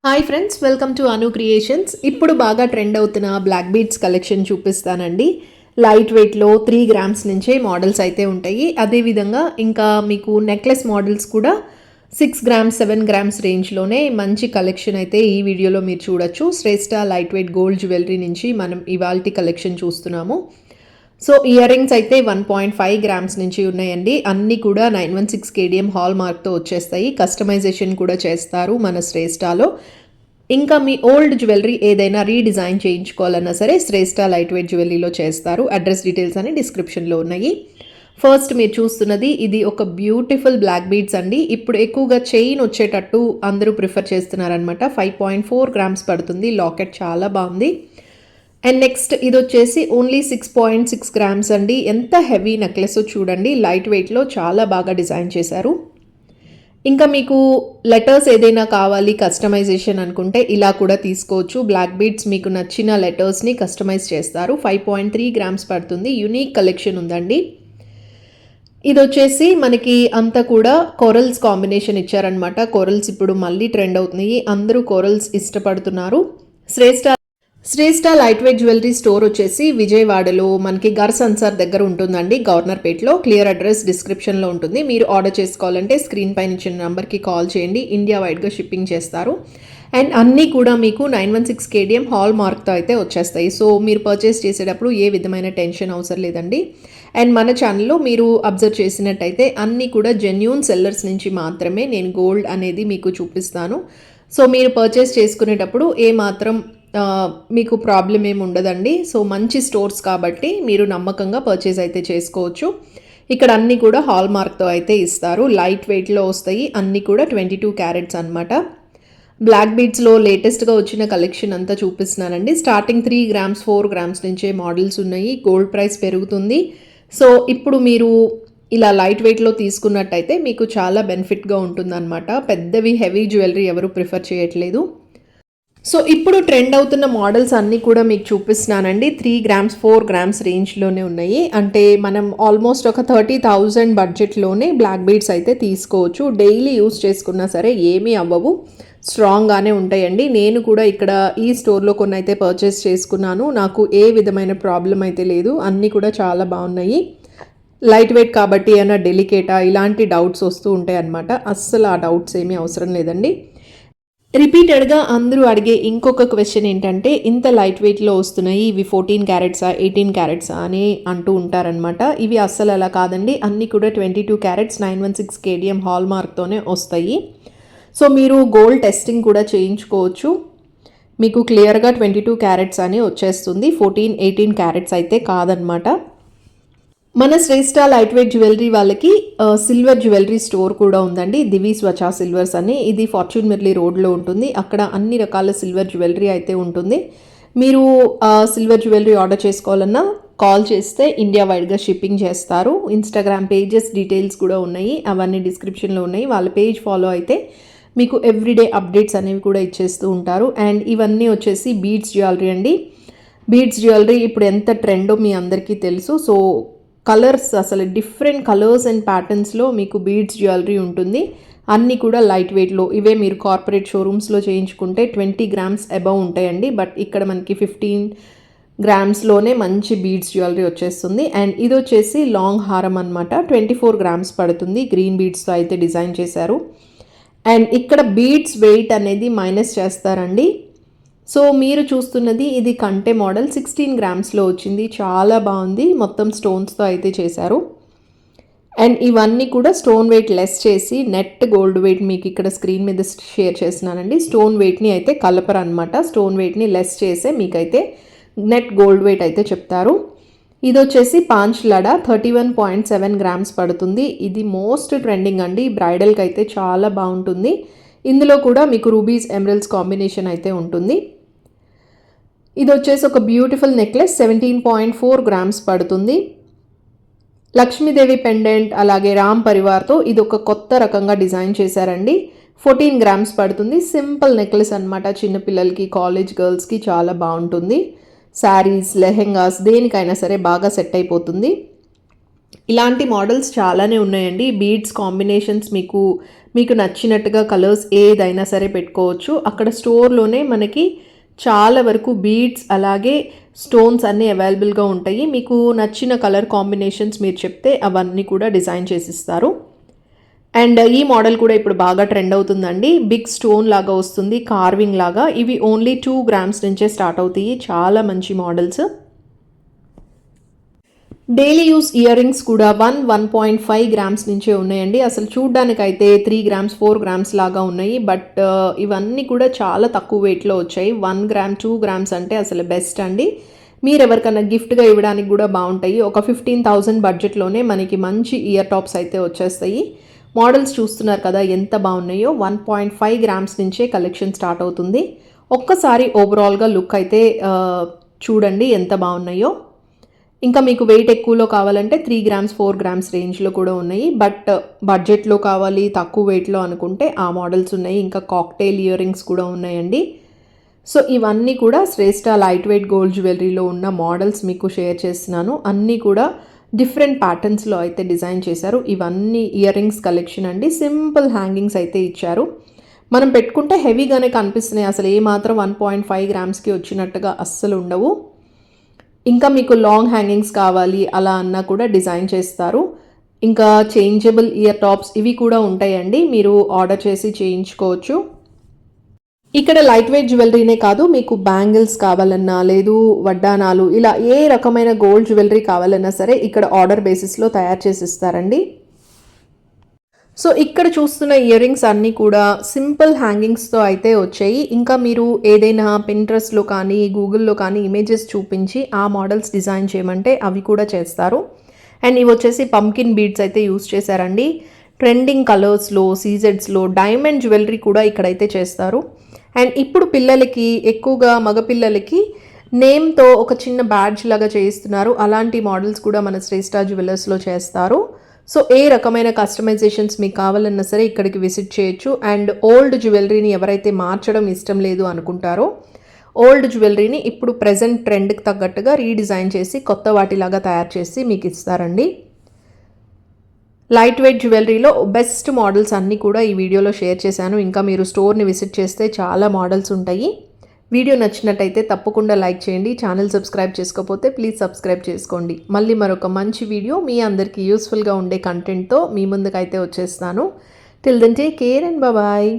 Hi friends, welcome to Anu creations. ఇప్పుడు బాగా trend అవుతున్న బ్లాక్ బీడ్స్ కలెక్షన్ చూపిస్తానండి. లైట్ వెయిట్లో 3 గ్రామ్స్ నుంచే మోడల్స్ అయితే ఉంటాయి. అదేవిధంగా ఇంకా మీకు నెక్లెస్ మోడల్స్ కూడా 6 గ్రామ్స్ 7 గ్రామ్స్ రేంజ్లోనే మంచి కలెక్షన్ అయితే ఈ వీడియోలో మీరు చూడొచ్చు. శ్రేష్ఠ లైట్ వెయిట్ గోల్డ్ జ్యువెలరీ నుంచి మనం ఇవాల్టి కలెక్షన్ చూస్తున్నాము. సో ఇయర్ రింగ్స్ అయితే 1.5 గ్రామ్స్ నుంచి ఉన్నాయండి. అన్నీ కూడా 916 కేడిఎం హాల్ మార్క్తో వచ్చేస్తాయి. కస్టమైజేషన్ కూడా చేస్తారు మన శ్రేష్ఠలో. ఇంకా మీ ఓల్డ్ జ్యువెలరీ ఏదైనా రీడిజైన్ చేయించుకోవాలన్నా సరే శ్రేష్ఠ లైట్ వెయిట్ జ్యువెలరీలో చేస్తారు. అడ్రస్ డీటెయిల్స్ అని డిస్క్రిప్షన్లో ఉన్నాయి. ఫస్ట్ మీరు చూస్తున్నది ఇది ఒక బ్యూటిఫుల్ బ్లాక్ బీడ్స్ అండి. ఇప్పుడు ఎక్కువగా చైన్ వచ్చేటట్టు అందరూ ప్రిఫర్ చేస్తున్నారనమాట. 5.4 గ్రామ్స్ పడుతుంది. లాకెట్ చాలా బాగుంది. అండ్ నెక్స్ట్ ఇది వచ్చేసి ఓన్లీ 6.6 గ్రామ్స్ అండి. ఎంత హెవీ నెక్లెస్ చూడండి. లైట్ వెయిట్లో చాలా బాగా డిజైన్ చేశారు. ఇంకా మీకు లెటర్స్ ఏదైనా కావాలి కస్టమైజేషన్ అనుకుంటే ఇలా కూడా తీసుకోవచ్చు. బ్లాక్ బీడ్స్ మీకు నచ్చిన లెటర్స్ని కస్టమైజ్ చేస్తారు. 5.3 గ్రామ్స్ పడుతుంది. యూనిక్ కలెక్షన్ ఉందండి. ఇది వచ్చేసి మనకి అంతా కూడా కోరల్స్ కాంబినేషన్ ఇచ్చారనమాట. కోరల్స్ ఇప్పుడు మళ్ళీ ట్రెండ్ అవుతున్నాయి. అందరూ కోరల్స్ ఇష్టపడుతున్నారు. శ్రేష్ఠ లైట్ వెయిట్ జ్యువెలరీ స్టోర్ వచ్చేసి విజయవాడలో మనకి గర్ సన్సార్ దగ్గర ఉంటుందండి. గవర్నర్పేట్లో. క్లియర్ అడ్రస్ డిస్క్రిప్షన్లో ఉంటుంది. మీరు ఆర్డర్ చేసుకోవాలంటే స్క్రీన్ పైన ఇచ్చిన నెంబర్కి కాల్ చేయండి. ఇండియా వైడ్గా షిప్పింగ్ చేస్తారు. అండ్ అన్నీ కూడా మీకు 916 కేడిఎం హాల్ మార్క్తో అయితే వచ్చేస్తాయి. సో మీరు పర్చేస్ చేసేటప్పుడు ఏ విధమైన టెన్షన్ అవసరం లేదండి. అండ్ మన ఛానల్లో మీరు అబ్జర్వ్ చేసినట్టయితే అన్నీ కూడా జెన్యూన్ సెల్లర్స్ నుంచి మాత్రమే నేను గోల్డ్ అనేది మీకు చూపిస్తాను. సో మీరు పర్చేస్ చేసుకునేటప్పుడు ఏమాత్రం మీకు ప్రాబ్లం ఏమి ఉండదండి. సో మంచి స్టోర్స్ కాబట్టి మీరు నమ్మకంగా పర్చేస్ అయితే చేసుకోవచ్చు. ఇక్కడ అన్నీ కూడా హాల్ మార్క్తో అయితే ఇస్తారు. లైట్ వెయిట్లో వస్తాయి. అన్నీ కూడా 22 క్యారెట్స్ అనమాట. బ్లాక్ బీడ్స్లో లేటెస్ట్గా వచ్చిన కలెక్షన్ అంతా చూపిస్తున్నానండి. స్టార్టింగ్ 3 గ్రామ్స్ 4 గ్రామ్స్ నుంచే మోడల్స్ ఉన్నాయి. గోల్డ్ ప్రైస్ పెరుగుతుంది. సో ఇప్పుడు మీరు ఇలా లైట్ వెయిట్లో తీసుకున్నట్టయితే మీకు చాలా బెనిఫిట్గా ఉంటుందన్నమాట. పెద్దవి హెవీ జ్యువెలరీ ఎవరు ప్రిఫర్ చేయట్లేదు. సో ఇప్పుడు ట్రెండ్ అవుతున్న మోడల్స్ అన్నీ కూడా మీకు చూపిస్తున్నానండి. 3 గ్రామ్స్ 4 గ్రామ్స్ రేంజ్లోనే ఉన్నాయి. అంటే మనం ఆల్మోస్ట్ ఒక 30,000 బడ్జెట్లోనే బ్లాక్ బీడ్స్ అయితే తీసుకోవచ్చు. డైలీ యూస్ చేసుకున్నా సరే ఏమీ అవ్వవు, స్ట్రాంగ్గానే ఉంటాయండి. నేను కూడా ఇక్కడ ఈ స్టోర్లో కొన్ని అయితే పర్చేస్ చేసుకున్నాను. నాకు ఏ విధమైన ప్రాబ్లం అయితే లేదు. అన్నీ కూడా చాలా బాగున్నాయి. లైట్ వెయిట్ కాబట్టి ఏమైనా డెలికేటా ఇలాంటి డౌట్స్ వస్తూ ఉంటాయి అన్నమాట. అస్సలు ఆ డౌట్స్ ఏమీ అవసరం లేదండి. రిపీటెడ్గా అందరూ అడిగే ఇంకొక క్వశ్చన్ ఏంటంటే ఇంత లైట్ వెయిట్లో వస్తున్నాయి, ఇవి 14 క్యారెట్సా 18 క్యారెట్సా అని అంటూ ఉంటారనమాట. ఇవి అస్సలు అలా కాదండి. అన్నీ కూడా 22 క్యారెట్స్ 916 కేడిఎం హాల్ మార్క్తోనే వస్తాయి. సో మీరు గోల్డ్ టెస్టింగ్ కూడా చేయించుకోవచ్చు. మీకు క్లియర్గా 22 క్యారెట్స్ అని వచ్చేస్తుంది. 14 18 క్యారెట్స్ అయితే కాదనమాట. మన శ్రేష్ఠ లైట్ వెయిట్ జ్యువెలరీ వాళ్ళకి సిల్వర్ జ్యువెలరీ స్టోర్ కూడా ఉందండి. దివి స్వచా సిల్వర్స్ అని. ఇది ఫార్చ్యూన్ మిర్లీ రోడ్లో ఉంటుంది. అక్కడ అన్ని రకాల సిల్వర్ జ్యువెలరీ అయితే ఉంటుంది. మీరు సిల్వర్ జ్యువెలరీ ఆర్డర్ చేసుకోవాలన్నా కాల్ చేస్తే ఇండియా వైడ్గా షిప్పింగ్ చేస్తారు. ఇన్స్టాగ్రామ్ పేజెస్ డీటెయిల్స్ కూడా ఉన్నాయి. అవన్నీ డిస్క్రిప్షన్లో ఉన్నాయి. వాళ్ళ పేజ్ ఫాలో అయితే మీకు ఎవ్రీడే అప్డేట్స్ అనేవి కూడా ఇచ్చేస్తూ ఉంటారు. అండ్ ఇవన్నీ వచ్చేసి బీడ్స్ జ్యువెలరీ అండి. బీడ్స్ జ్యువెలరీ ఇప్పుడు ఎంత ట్రెండో మీ అందరికీ తెలుసు. సో కలర్స్ అసలు డిఫరెంట్ కలర్స్ అండ్ ప్యాటర్న్స్లో మీకు బీడ్స్ జ్యువెలరీ ఉంటుంది. అన్నీ కూడా లైట్ వెయిట్లో. ఇవే మీరు కార్పొరేట్ షోరూమ్స్లో చేయించుకుంటే 20 గ్రామ్స్ అబవ్ ఉంటాయండి. బట్ ఇక్కడ మనకి 15 గ్రామ్స్లోనే మంచి బీడ్స్ జ్యువెలరీ వచ్చేస్తుంది. అండ్ ఇది వచ్చేసి లాంగ్ హారం అనమాట. 24 గ్రామ్స్ పడుతుంది. గ్రీన్ బీడ్స్తో అయితే డిజైన్ చేశారు. అండ్ ఇక్కడ బీడ్స్ వెయిట్ అనేది మైనస్ చేస్తారండి. సో మీరు చూస్తున్నది ఇది కంటే మోడల్ 16 గ్రామ్స్లో వచ్చింది. చాలా బాగుంది. మొత్తం స్టోన్స్తో అయితే చేశారు. అండ్ ఇవన్నీ కూడా స్టోన్ వెయిట్ లెస్ చేసి నెట్ గోల్డ్ వెయిట్ మీకు ఇక్కడ స్క్రీన్ మీద షేర్ చేస్తున్నానండి. స్టోన్ వెయిట్ని అయితే కలపరు అనమాట. స్టోన్ వెయిట్ని లెస్ చేసే మీకైతే నెట్ గోల్డ్ వెయిట్ అయితే చెప్తారు. ఇది వచ్చేసి పాంచ్ లడా 31.7 గ్రామ్స్ పడుతుంది. ఇది మోస్ట్ ట్రెండింగ్ అండి. బ్రైడల్కి అయితే చాలా బాగుంటుంది. ఇందులో కూడా మీకు రూబీస్ ఎమరల్డ్స్ కాంబినేషన్ అయితే ఉంటుంది. ఇది వచ్చేసి ఒక బ్యూటిఫుల్ నెక్లెస్ 17.4 గ్రామ్స్ పడుతుంది. లక్ష్మీదేవి పెండెంట్ అలాగే రామ్ పరివార్తో ఇది ఒక కొత్త రకంగా డిజైన్ చేశారండి. 14 గ్రామ్స్ పడుతుంది. సింపుల్ నెక్లెస్ అనమాట. చిన్నపిల్లలకి కాలేజ్ గర్ల్స్కి చాలా బాగుంటుంది. శారీస్ లెహెంగాస్ దేనికైనా సరే బాగా సెట్ అయిపోతుంది. ఇలాంటి మోడల్స్ చాలానే ఉన్నాయండి. బీడ్స్ కాంబినేషన్స్ మీకు మీకు నచ్చినట్టుగా కలర్స్ ఏదైనా సరే పెట్టుకోవచ్చు. అక్కడ స్టోర్‌లోనే మనకి చాలా వరకు బీడ్స్ అలాగే స్టోన్స్ అన్నీ అవైలబుల్‌గా ఉంటాయి. మీకు నచ్చిన కలర్ కాంబినేషన్స్ మీరు చెప్తే అవన్నీ కూడా డిజైన్ చేసిస్తారు. అండ్ ఈ మోడల్ కూడా ఇప్పుడు బాగా ట్రెండ్ అవుతుందండి. బిగ్ స్టోన్ లాగా వస్తుంది, కార్వింగ్ లాగా. ఇవి ఓన్లీ 2 గ్రామ్స్ నుంచే స్టార్ట్ అవుతాయి. చాలా మంచి models. Daily use ear rings కూడా 1.5 గ్రామ్స్ నుంచే ఉన్నాయండి. అసలు చూడ్డానికైతే 3 గ్రామ్స్ 4 గ్రామ్స్ లాగా ఉన్నాయి. బట్ ఇవన్నీ కూడా చాలా తక్కువ వెయిట్లో వచ్చాయి. 1 గ్రామ్ 2 గ్రామ్స్ అంటే అసలు బెస్ట్ అండి. మీరు ఎవరికైనా గిఫ్ట్గా ఇవ్వడానికి కూడా బాగుంటాయి. ఒక 15,000 బడ్జెట్లోనే మనకి మంచి ఇయర్ టాప్స్ అయితే వచ్చేస్తాయి. మోడల్స్ చూస్తున్నారు కదా ఎంత బాగున్నాయో. 1.5 గ్రామ్స్ నుంచే కలెక్షన్ స్టార్ట్ అవుతుంది. ఒక్కసారి ఓవరాల్గా లుక్ అయితే చూడండి ఎంత బాగున్నాయో. ఇంకా మీకు వెయిట్ ఎక్కువలో కావాలంటే 3 గ్రామ్స్ 4 గ్రామ్స్ రేంజ్లో కూడా ఉన్నాయి. బట్ బడ్జెట్లో కావాలి తక్కువ వెయిట్లో అనుకుంటే ఆ మోడల్స్ ఉన్నాయి. ఇంకా కాక్టైల్ ఇయర్ రింగ్స్ కూడా ఉన్నాయండి. సో ఇవన్నీ కూడా శ్రేష్ఠ లైట్ వెయిట్ గోల్డ్ జ్యువెలరీలో ఉన్న మోడల్స్ మీకు షేర్ చేస్తున్నాను. అన్నీ కూడా డిఫరెంట్ ప్యాటర్న్స్లో అయితే డిజైన్ చేశారు. ఇవన్నీ ఇయర్ రింగ్స్ కలెక్షన్ అండి. సింపుల్ హ్యాంగింగ్స్ అయితే ఇచ్చారు. మనం పెట్టుకుంటే హెవీగానే కనిపిస్తున్నాయి. అసలు ఏమాత్రం 1.5 గ్రామ్స్కి వచ్చినట్టుగా అస్సలు ఉండవు. ఇంకా మీకు లాంగ్ హ్యాంగింగ్స్ కావాలి అలా అన్నా కూడా డిజైన్ చేస్తారు. ఇంకా చేంజబుల్ ఇయర్ టాప్స్ ఇవి కూడా ఉంటాయండి. మీరు ఆర్డర్ చేసి చేయించుకోవచ్చు. ఇక్కడ లైట్ వెయిట్ జ్యువెలరీనే కాదు, మీకు బ్యాంగిల్స్ కావాలన్నా లేదు వడ్డానాలు ఇలా ఏ రకమైన గోల్డ్ జ్యువెలరీ కావాలన్నా సరే ఇక్కడ ఆర్డర్ బేసిస్లో తయారు చేసి ఇస్తారండి. సో ఇక్కడ చూస్తున్న ఇయర్ రింగ్స్ అన్నీ కూడా సింపుల్ హ్యాంగింగ్స్తో అయితే వచ్చాయి. ఇంకా మీరు ఏదైనా పింట్రెస్ట్లో కానీ గూగుల్లో కానీ ఇమేజెస్ చూపించి ఆ మోడల్స్ డిజైన్ చేయమంటే అవి కూడా చేస్తారు. అండ్ ఇవి వచ్చేసి పంకిన్ బీడ్స్ అయితే యూస్ చేశారండి. ట్రెండింగ్ కలర్స్లో సీజెడ్స్లో డైమండ్ జ్యువెలరీ కూడా ఇక్కడైతే చేస్తారు. అండ్ ఇప్పుడు పిల్లలకి ఎక్కువగా మగపిల్లలకి నేమ్తో ఒక చిన్న బ్యాడ్జ్ లాగా చేయిస్తున్నారు. అలాంటి మోడల్స్ కూడా మన శ్రేష్ఠ జ్యువెలర్స్లో చేస్తారు. సో ఏ రకమైన కస్టమైజేషన్స్ మీకు కావాలన్నా సరే ఇక్కడికి విజిట్ చేయొచ్చు. అండ్ ఓల్డ్ జ్యువెలరీని ఎవరైతే మార్చడం ఇష్టం లేదు అనుకుంటారో ఓల్డ్ జ్యువెలరీని ఇప్పుడు ప్రెజెంట్ ట్రెండ్కి తగ్గట్టుగా రీడిజైన్ చేసి కొత్త వాటిలాగా తయారు చేసి మీకు ఇస్తారండి. లైట్ వెయిట్ జ్యువెలరీలో బెస్ట్ మోడల్స్ అన్నీ కూడా ఈ వీడియోలో షేర్ చేశాను. ఇంకా మీరు స్టోర్ని విజిట్ చేస్తే చాలా మోడల్స్ ఉంటాయి. వీడియో నచ్చినట్టయితే తప్పకుండా లైక్ చేయండి. ఛానల్ సబ్స్క్రైబ్ చేసుకోకపోతే ప్లీజ్ సబ్స్క్రైబ్ చేసుకోండి. మళ్ళీ మరొక మంచి వీడియో మీ అందరికీ యూస్ఫుల్గా ఉండే కంటెంట్తో మీ ముందుకైతే వచ్చేస్తాను. Till then take care and bye.